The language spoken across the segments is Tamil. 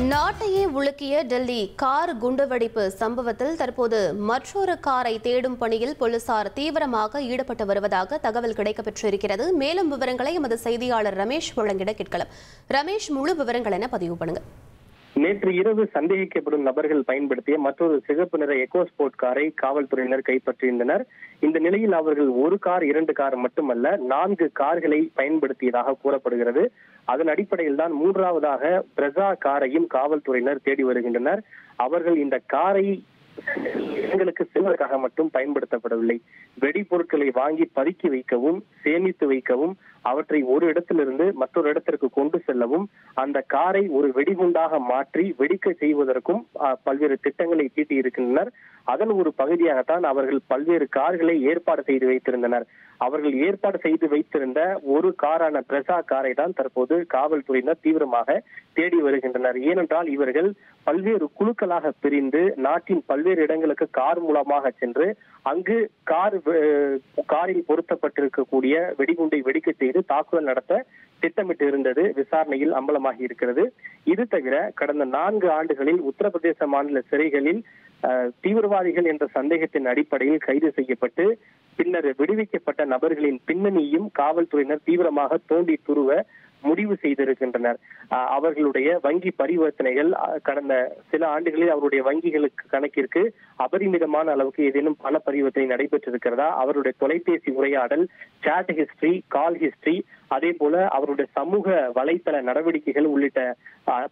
நாட்டையே உலுக்கிய டெல்லி கார் குண்டுவெடிப்பு சம்பவத்தில் தற்போது மற்றொரு காரை தேடும் பணியில் போலீசார் தீவிரமாக ஈடுபட்டு வருவதாக தகவல் கிடைக்கப்பெற்றிருக்கிறது. மேலும் விவரங்களை எமது செய்தியாளர் ரமேஷ் வழங்கிட கேட்கலாம். ரமேஷ், முழு விவரங்கள் என பதிவு பண்ணுங்க. நேற்று இரவு சந்தேகிக்கப்படும் நபர்கள் பயன்படுத்திய மற்றொரு சிகப்பு நிற எக்கோஸ்போர்ட் காரை காவல்துறையினர் கைப்பற்றியிருந்தனர். இந்த நிலையில் அவர்கள் ஒரு கார், 2 கார் மட்டுமல்ல 4 கார்களை பயன்படுத்தியதாக கூறப்படுகிறது. அதன் அடிப்படையில் தான் 3வது பிரசா காரையும் காவல்துறையினர் தேடி வருகின்றனர். அவர்கள் இந்த காரை இடங்களுக்கு செல்வதற்காக மட்டும் பயன்படுத்தப்படவில்லை. வெடிபொருட்களை வாங்கி பதுக்கி வைக்கவும், சேமித்து வைக்கவும், அவற்றை ஒரு இடத்திலிருந்து மற்றொரு இடத்திற்கு கொண்டு செல்லவும், அந்த காரை ஒரு வெடிகுண்டாக மாற்றி வெடிக்க செய்வதற்கும் பல்வேறு திட்டங்களை தீட்டி இருக்கின்றனர். அதன் ஒரு பகுதியாகத்தான் அவர்கள் பல்வேறு கார்களை ஏற்பாடு செய்து வைத்திருந்தனர். அவர்கள் ஏற்பாடு செய்து வைத்திருந்த ஒரு காரான பிரசா காரை தான் தற்போது காவல்துறையினர் தீவிரமாக தேடி வருகின்றனர். ஏனென்றால் இவர்கள் பல்வேறு குழுக்களாக பிரிந்து நாட்டின் பல்வேறு இடங்களுக்கு கார் மூலமாக சென்று அங்கு காரில் பொருத்தப்பட்டிருக்கக்கூடிய வெடிகுண்டை வெடிக்க செய்து தாக்குதல் நடத்த திட்டமிட்டு இருந்தது விசாரணையில் அம்பலமாகி இருக்கிறது. இது தவிர கடந்த 4 ஆண்டுகளில் உத்தரப்பிரதேச மாநில சிறைகளில் தீவிரவாதிகள் என்ற சந்தேகத்தின் அடிப்படையில் கைது செய்யப்பட்டு பின்னர் விடுவிக்கப்பட்ட நபர்களின் பின்னணியும் காவல்துறையினர் தீவிரமாக தோண்டி துருவ முடிவு செய்திருக்கின்றனர். அவர்களுடைய வங்கி பரிவர்த்தனைகள் கடந்த சில ஆண்டுகளில் அவருடைய வங்கிகளுக்கு கணக்கிற்கு அபரிமிதமான அளவுக்கு ஏதேனும் பண பரிவர்த்தனை நடைபெற்றிருக்கிறதா, அவருடைய தொலைபேசி உரையாடல், சாட் ஹிஸ்டரி, கால் ஹிஸ்டரி, அதே போல அவருடைய சமூக வலைத்தள நடவடிக்கைகள் உள்ளிட்ட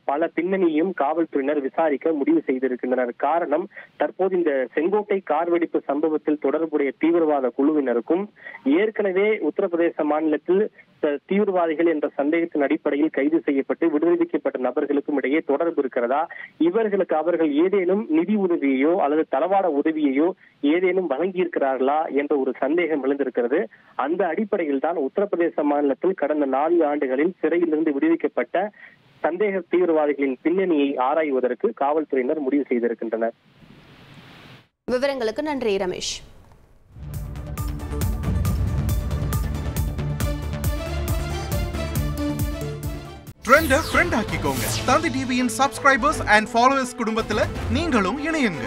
பல பின்னணியும் காவல்துறையினர் விசாரிக்க முடிவு செய்திருக்கின்றனர். காரணம், தற்போது இந்த செங்கோட்டை கார் வெடிப்பு சம்பவத்தில் தொடர்புடைய தீவிரவாத குழுவினருக்கும் ஏற்கனவே உத்தரப்பிரதேச மாநிலத்தில் தீவிரவாதிகள் என்ற சந்தேகத்தின் அடிப்படையில் கைது செய்யப்பட்டு விடுவிக்கப்பட்ட நபர்களுக்கும் இடையே தொடர்பு இருக்கிறதா, இவர்களுக்கு அவர்கள் ஏதேனும் நிதி உதவியையோ அல்லது தளவாட உதவியையோ ஏதேனும் வழங்கியிருக்கிறார்களா என்ற ஒரு சந்தேகம் எழுந்திருக்கிறது. அந்த அடிப்படையில் தான் உத்தரப்பிரதேச மாநிலத்தில் கடந்த 4 ஆண்டுகளில் சிறையிலிருந்து விடுவிக்கப்பட்ட சந்தேக தீவிரவாதிகளின் பின்னணியை ஆராய்வதற்கு காவல்துறையினர் முடிவு செய்திருக்கின்றனர். விவரங்களுக்கு நன்றி ரமேஷ். ட்ரெண்ட ஃப்ரெண்ட் ஆக்கிக்கோங்க. தந்தி டிவியின் சப்ஸ்கிரைபர்ஸ் அண்ட் ஃபாலோவர்ஸ் குடும்பத்துல நீங்களும் இணையுங்க.